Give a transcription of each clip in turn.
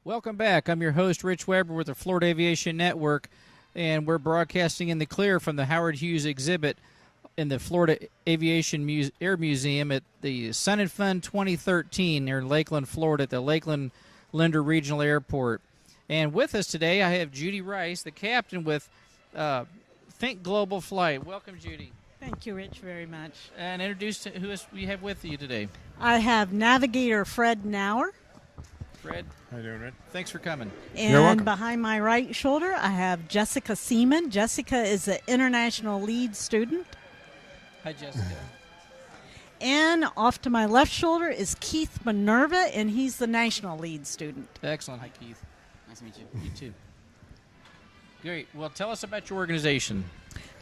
Welcome back. I'm your host, Rich Weber, with the Florida Aviation Network, and we're broadcasting in the clear from the Howard Hughes exhibit in the Florida Aviation Air Museum at the Sun and Fun 2013 near Lakeland, Florida, at the Lakeland Linder Regional Airport. And with us today, I have Judy Rice, the captain with ThinkGlobal Flight. Welcome, Judy. Thank you, Rich, very much. And introduce who we have with you today. I have Navigator Fred Nauer. Fred. How you doing, Rick? Thanks for coming. You're welcome. And behind my right shoulder, I have Jessica Seaman. Jessica is an international lead student. Hi, Jessica. And off to my left shoulder is Keith Minerva, and he's the national lead student. Excellent. Hi, Keith. Nice to meet you. You too. Great. Well, tell us about your organization.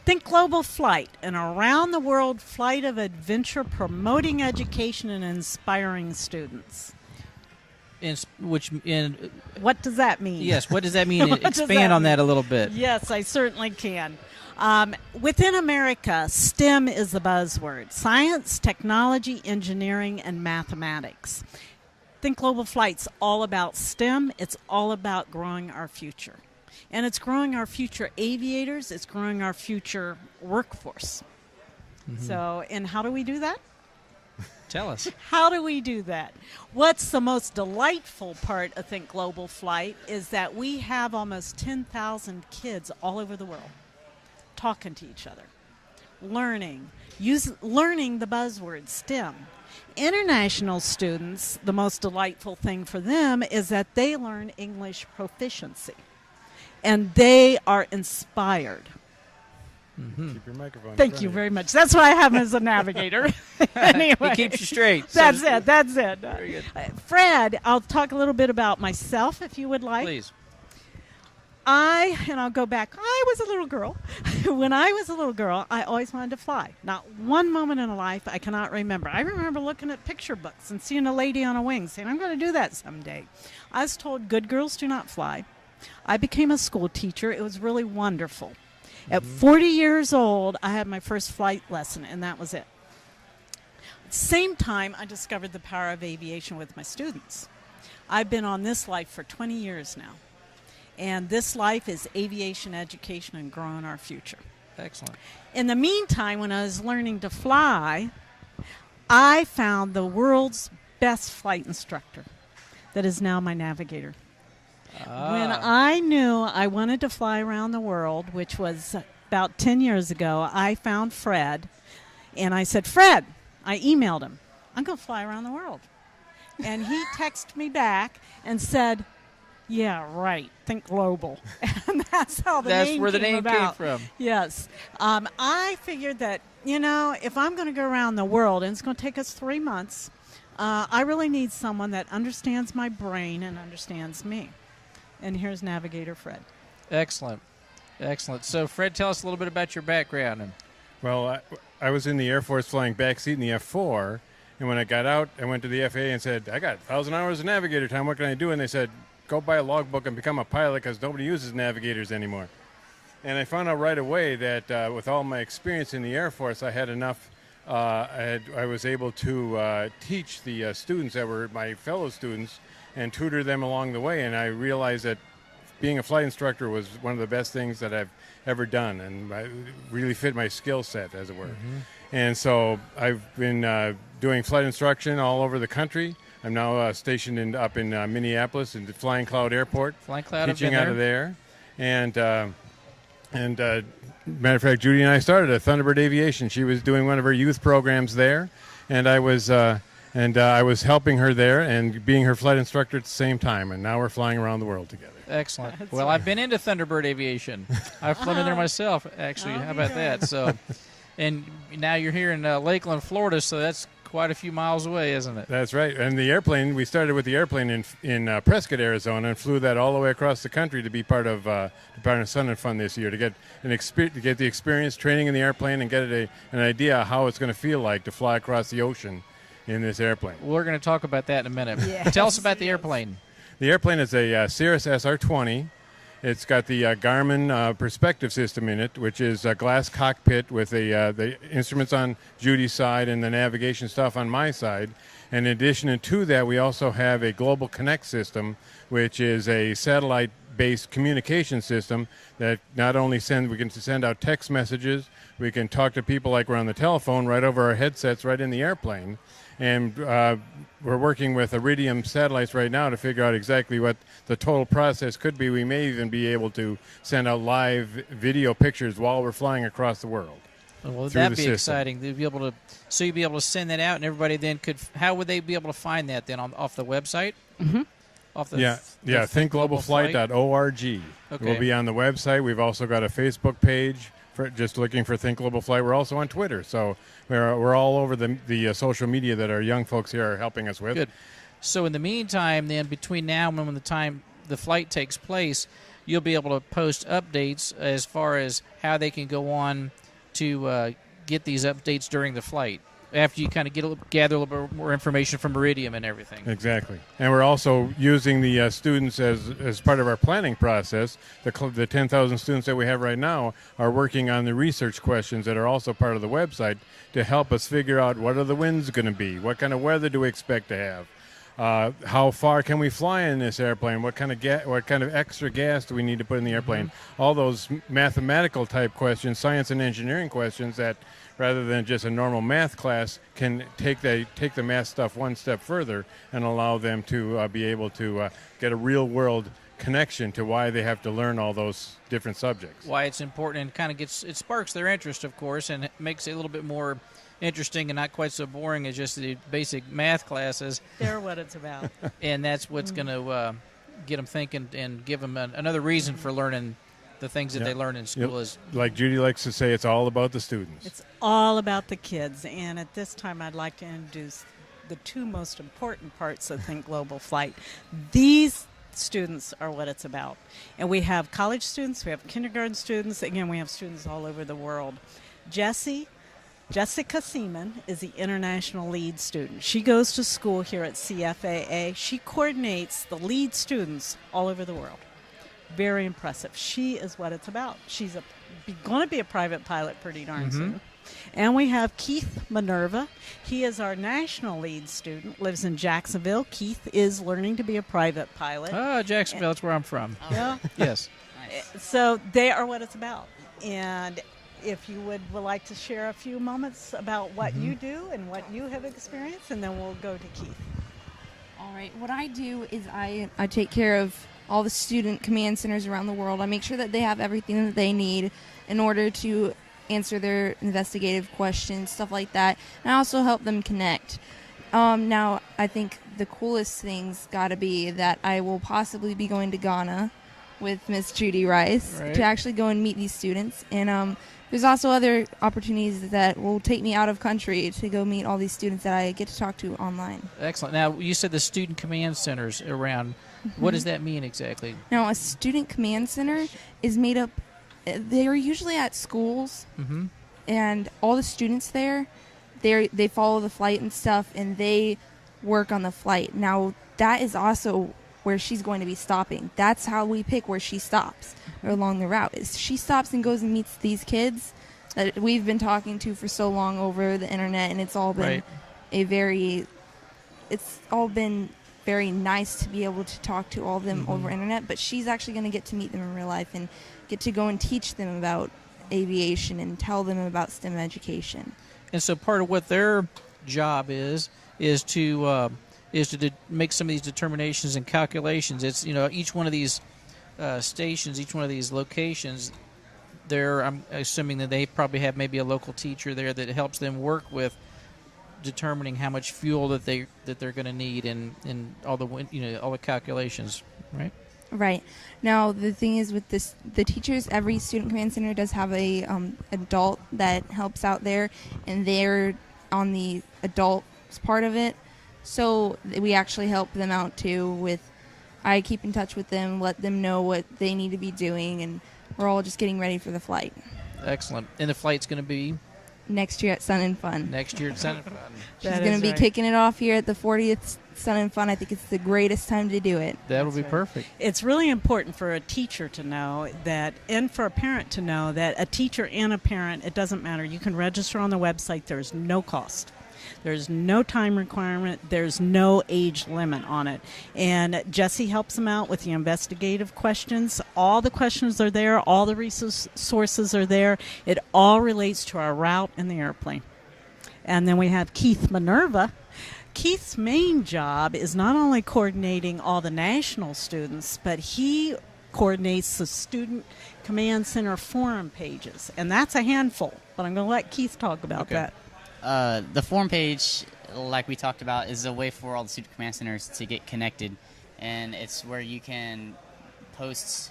ThinkGlobal Flight, an around-the-world flight of adventure promoting education and inspiring students. What does that mean? Yes, what does that mean? Expand on that a little bit. Yes, I certainly can. Within America, STEM is the buzzword: science, technology, engineering, and mathematics. ThinkGlobal Flight's all about STEM. It's all about growing our future. And it's growing our future aviators. It's growing our future workforce. Mm-hmm. So, and how do we do that? Tell us. How do we do that? What's the most delightful part of ThinkGlobal Flight is that we have almost 10,000 kids all over the world talking to each other, learning the buzzword STEM. International students, the most delightful thing for them is that they learn English proficiency, and they are inspired. Mm-hmm. Keep your microphone. Thank you very much. That's why I have him as a navigator. Anyway, he keeps you straight. That's it. That's it. Very good. Fred, I'll talk a little bit about myself, if you would like. Please. I'll go back. I was a little girl. When I was a little girl, I always wanted to fly. Not one moment in a life I cannot remember. I remember looking at picture books and seeing a lady on a wing saying, I'm going to do that someday. I was told good girls do not fly. I became a school teacher. It was really wonderful. At 40 years old, I had my first flight lesson, and that was it. At the same time, I discovered the power of aviation with my students. I've been on this life for 20 years now, and this life is aviation education and growing our future. Excellent. In the meantime, when I was learning to fly, I found the world's best flight instructor that is now my navigator. When I knew I wanted to fly around the world, which was about 10 years ago, I found Fred, and I said, Fred, I emailed him, I'm going to fly around the world. And he texted me back and said, yeah, right, think global. And that's how That's where the name came from. Yes. I figured that, if I'm going to go around the world, and it's going to take us 3 months, I really need someone that understands my brain and understands me. And here's Navigator Fred. Excellent. Excellent. So, Fred, tell us a little bit about your background. Well, I was in the Air Force flying backseat in the F4, and when I got out, I went to the FAA and said, I got 1,000 hours of navigator time. What can I do? And they said, go buy a logbook and become a pilot because nobody uses navigators anymore. And I found out right away that with all my experience in the Air Force, I had enough. I was able to teach the students that were my fellow students and tutor them along the way, and I realized that being a flight instructor was one of the best things that I've ever done, and I really fit my skill set, as it were. Mm-hmm. And so I've been doing flight instruction all over the country. I'm now stationed up in Minneapolis in the Flying Cloud Airport, teaching out of there. And matter of fact, Judy and I started at Thunderbird Aviation. She was doing one of her youth programs there, and I was helping her there and being her flight instructor at the same time, and now we're flying around the world together. Excellent. Well, I've been into Thunderbird Aviation. I've flown in there myself, actually. How about that? So, and now you're here in Lakeland, Florida, so that's quite a few miles away, isn't it? That's right. And the airplane, we started with the airplane in Prescott, Arizona, and flew that all the way across the country to be part of Sun and Fun this year, to get the experience training in the airplane and get an idea how it's going to feel like to fly across the ocean in this airplane. We're going to talk about that in a minute. Yes. Tell us about the airplane. The airplane is a Cirrus SR-20, It's got the Garmin perspective system in it, which is a glass cockpit with the instruments on Judy's side and the navigation stuff on my side. And in addition to that, we also have a Global Connect system, which is a satellite-based communication system that not only we can send out text messages, we can talk to people like we're on the telephone right over our headsets right in the airplane. And we're working with Iridium satellites right now to figure out exactly what the total process could be. We may even be able to send out live video pictures while we're flying across the world. Well, that'd be exciting. They'd be able to, so you'd be able to send that out, and everybody then could. How would they be able to find that then off the website? Mm-hmm. Off the ThinkGlobalFlight.org. Okay. We'll be on the website. We've also got a Facebook page for just looking for Think Global Flight. We're also on Twitter, so we're all over the social media that our young folks here are helping us with. Good. So in the meantime, then between now and when the time the flight takes place, you'll be able to post updates as far as how they can go on to get these updates during the flight after you kind of gather a little bit more information from Iridium and everything. Exactly. And we're also using the students as part of our planning process. The 10,000 students that we have right now are working on the research questions that are also part of the website to help us figure out what are the winds going to be, what kind of weather do we expect to have, how far can we fly in this airplane, what kind of extra gas do we need to put in the airplane. All those mathematical type questions, science and engineering questions that rather than just a normal math class can take the math stuff one step further and allow them to be able to get a real world connection to why they have to learn all those different subjects. Why it's important, and kind of it sparks their interest, of course, and it makes it a little bit more interesting and not quite so boring as just the basic math classes. They're what it's about. And that's what's going to get them thinking and give them another reason for learning the things that they learn in school. Is like Judy likes to say, it's all about the students. It's all about the kids. And at this time, I'd like to introduce the two most important parts of Think Global Flight. These students are what it's about. And we have college students, we have kindergarten students, again, we have students all over the world. Jessica Seaman is the international lead student. She goes to school here at CFAA. She coordinates the lead students all over the world. Very impressive. She is what it's about. She's going to be a private pilot pretty darn soon. And we have Keith Minerva. He is our national lead student, lives in Jacksonville. Keith is learning to be a private pilot. Jacksonville, that's where I'm from. Yeah. Yes. So they are what it's about. And if you would like to share a few moments about what you do and what you have experienced, and then we'll go to Keith. All right. What I do is I take care of all the student command centers around the world. I make sure that they have everything that they need in order to answer their investigative questions, stuff like that. And I also help them connect. Now, I think the coolest thing's got to be that I will possibly be going to Ghana with Miss Judy Rice to actually go and meet these students. And there's also other opportunities that will take me out of country to go meet all these students that I get to talk to online. Excellent. Now, you said the student command centers around. What does that mean exactly? Now, a student command center is made up, they're usually at schools, and all the students there, they follow the flight and stuff, and they work on the flight. Now, that is also where she's going to be stopping. That's how we pick where she stops or along the route. She stops and goes and meets these kids that we've been talking to for so long over the internet, and it's all been very nice to be able to talk to all of them over internet, but she's actually going to get to meet them in real life and get to go and teach them about aviation and tell them about STEM education. And so part of what their job is to make some of these determinations and calculations. It's, each one of these stations, each one of these locations, I'm assuming that they probably have maybe a local teacher there that helps them work with determining how much fuel that they're going to need and all the all the calculations, right? Right. Now the thing is with the teachers, every student command center does have a adult that helps out there, and they're on the adult part of it. So we actually help them out too. I keep in touch with them, let them know what they need to be doing, and we're all just getting ready for the flight. Excellent. And the flight's going to be next year at Sun and Fun. Next year at Sun and Fun. She's That going to is be right. kicking it off here at the 40th Sun and Fun. I think it's the greatest time to do it. That'll be right. perfect. It's really important for a teacher to know that, and for a parent to know that a teacher and a parent, it doesn't matter. You can register on the website. There's no cost. There's no time requirement. There's no age limit on it. And Jesse helps them out with the investigative questions. All the questions are there. All the resources are there. It all relates to our route in the airplane. And then we have Keith Minerva. Keith's main job is not only coordinating all the national students, but he coordinates the Student Command Center forum pages. And that's a handful. But I'm going to let Keith talk about Okay. that. The forum page, like we talked about, is a way for all the student command centers to get connected, and it's where you can post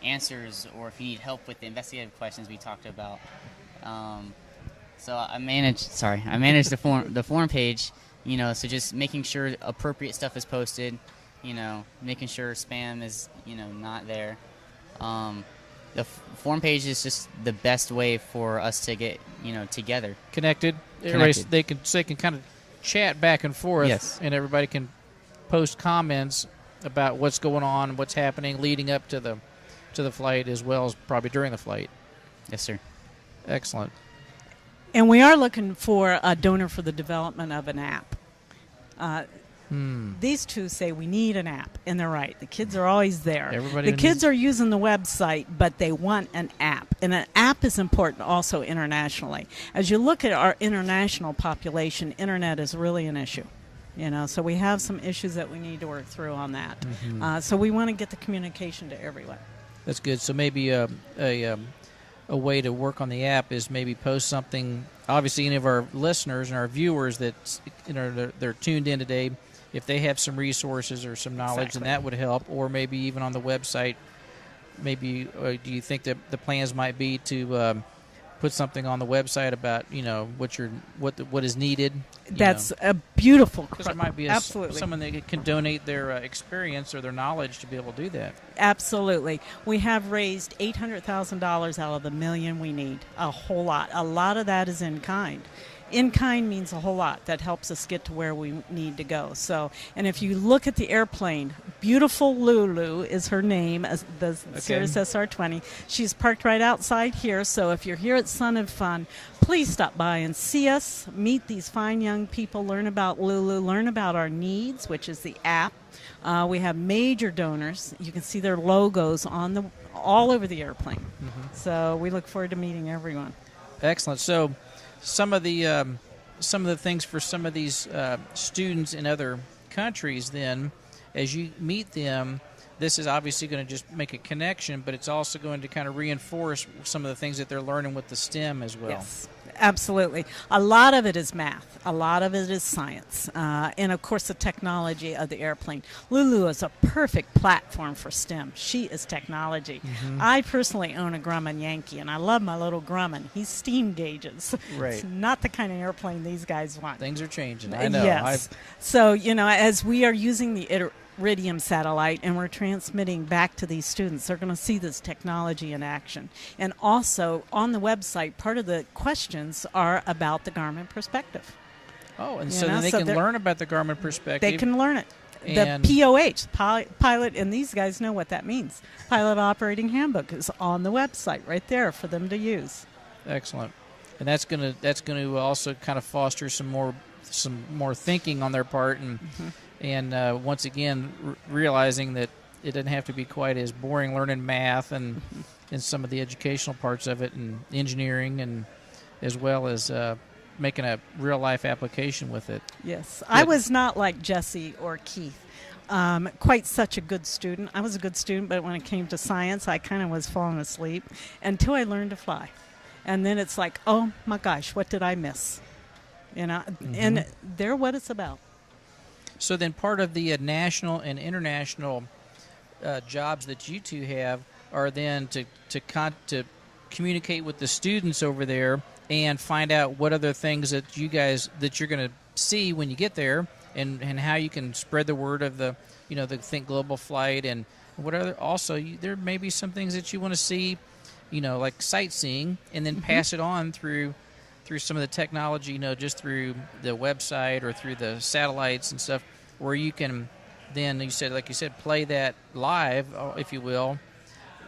answers, or if you need help with the investigative questions we talked about. So I manage the forum page, so just making sure appropriate stuff is posted, making sure spam is not there. The forum page is just the best way for us to get together. Connected. Connected. They can kind of chat back and forth. Yes. And everybody can post comments about what's going on, what's happening leading up to the flight, as well as probably during the flight. Yes, sir. Excellent. And we are looking for a donor for the development of an app. These two say we need an app, and they're right. The kids are always there. Everybody the kids needs- are using the website, but they want an app. And an app is important also internationally. As you look at our international population, internet is really an issue. So we have some issues that we need to work through on that. So we want to get the communication to everyone. That's good. So maybe a way to work on the app is maybe post something. Obviously, any of our listeners and our viewers that they're tuned in today, if they have some resources or some knowledge, Exactly. then that would help. Or maybe even on the website, maybe do you think that the plans might be to put something on the website about what is needed? That's a beautiful. Because there might be absolutely. someone that can donate their experience or their knowledge to be able to do that. Absolutely. We have raised $800,000 out of the $1 million we need. A whole lot. A lot of that is in kind. In kind means a whole lot. That helps us get to where we need to go. So, and if you look at the airplane, beautiful Lulu is her name, as the Cirrus SR-20. She's parked right outside here. So if you're here at Sun and Fun, please stop by and see us, meet these fine young people, learn about Lulu, learn about our needs, which is the app. We have major donors. You can see their logos on all over the airplane. So we look forward to meeting everyone. Excellent. So some of the things for some of these students in other countries, then, as you meet them, this is obviously going to just make a connection, but it's also going to kind of reinforce some of the things that they're learning with the STEM as well. Yes, absolutely. A lot of it is math. A lot of it is science. And, of course, the technology of the airplane. Lulu is a perfect platform for STEM. She is technology. I personally own a Grumman Yankee, and I love my little Grumman. He's steam gauges. Right. It's not the kind of airplane these guys want. Things are changing. I know. Yes. So, as we are using the Iridium satellite and we're transmitting back to these students, they're going to see this technology in action. And also on the website, part of the questions are about the Garmin perspective. Oh, and You so know, then they so can they're- learn about the Garmin perspective. They can learn it. And- The POH, pilot, and these guys know what that means. Pilot Operating Handbook is on the website right there for them to use. Excellent. And that's going to also kind of foster some more thinking on their part, and once again realizing that it doesn't have to be quite as boring learning math and some of the educational parts of it, and engineering, and as well as making a real life application with it. Yes. I was not like Jesse or Keith. Quite such a good student. I was a good student, but when it came to science, I kind of was falling asleep until I learned to fly. And then it's like, oh my gosh, what did I miss? And they're what it's about. So then part of the national and international jobs that you two have are then to communicate with the students over there and find out what other things that you're going to see when you get there, and how you can spread the word of the the Think Global flight, and what other also there may be some things that you want to see like sightseeing, and then pass it on through some of the technology, just through the website or through the satellites and stuff, where you can then, like you said, play that live, if you will,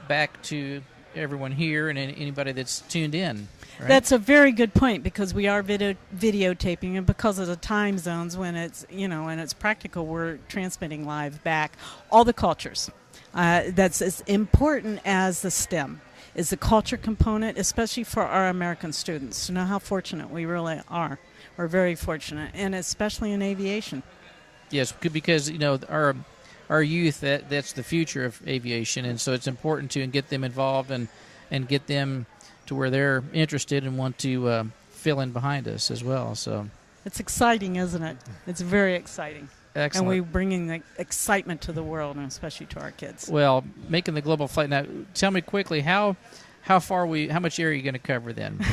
back to everyone here and anybody that's tuned in. Right? That's a very good point, because we are videotaping, and because of the time zones, when it's when it's practical, we're transmitting live back all the cultures. That's as important as the STEM is the culture component, especially for our American students. To know how fortunate we really are. We're very fortunate, and especially in aviation. Yes, because our youth, that's the future of aviation, and so it's important to get them involved and get them to where they're interested and want to fill in behind us as well. So it's exciting, isn't it? It's very exciting. Excellent. And we're bringing the excitement to the world, and especially to our kids. Well, making the global flight. Now, tell me quickly, how much area are you going to cover then?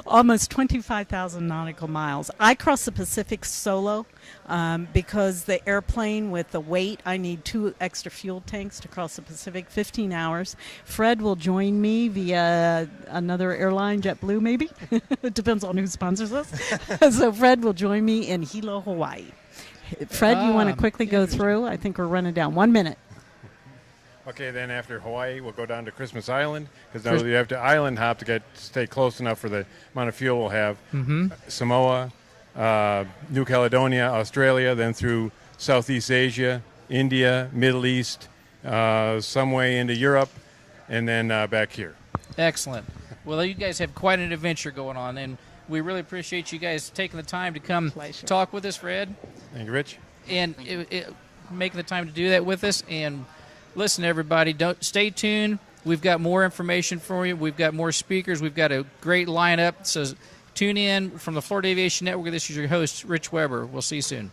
Almost 25,000 nautical miles. I cross the Pacific solo because the airplane, with the weight, I need 2 extra fuel tanks to cross the Pacific, 15 hours. Fred will join me via another airline, JetBlue maybe. It depends on who sponsors us. So Fred will join me in Hilo, Hawaii. Fred, you want to quickly go through? I think we're running down. 1 minute. Okay, then after Hawaii, we'll go down to Christmas Island, because now you have to island hop to stay close enough for the amount of fuel we'll have. Mm-hmm. Samoa, New Caledonia, Australia, then through Southeast Asia, India, Middle East, some way into Europe, and then back here. Excellent. Well, you guys have quite an adventure going on, and we really appreciate you guys taking the time to come talk with us, Fred. Thank you, Rich. And making the time to do that with us. And listen, everybody, stay tuned. We've got more information for you. We've got more speakers. We've got a great lineup. So tune in from the Florida Aviation Network. This is your host, Rich Weber. We'll see you soon.